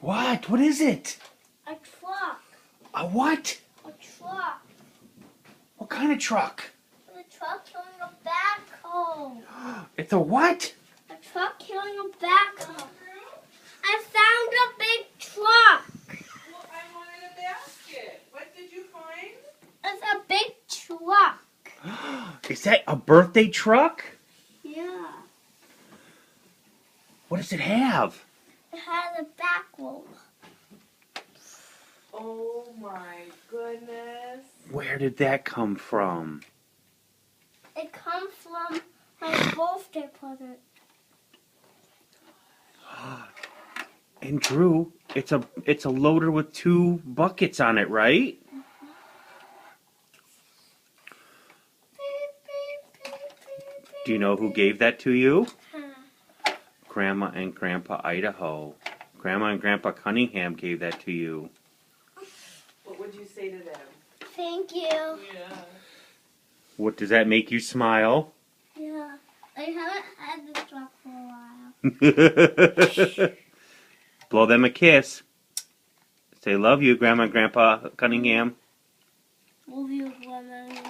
What? What is it? A truck. A what? A truck. What kind of truck? A truck killing a backhoe. It's a what? A truck killing a backhoe. I found a big truck. Well, I wanted a basket. What did you find? It's a big truck. Is that a birthday truck? Yeah. What does it have? It has a back wheel. Oh my goodness. Where did that come from? It comes from my birthday present. And Drew, it's a loader with 2 buckets on it, right? Do you know who gave that to you? Grandma and Grandpa Idaho. Grandma and Grandpa Cunningham gave that to you. What would you say to them? Thank you. Yeah. What, does that make you smile? Yeah. I haven't had this truck for a while. Blow them a kiss. Say love you, Grandma and Grandpa Cunningham. Love you, Grandma.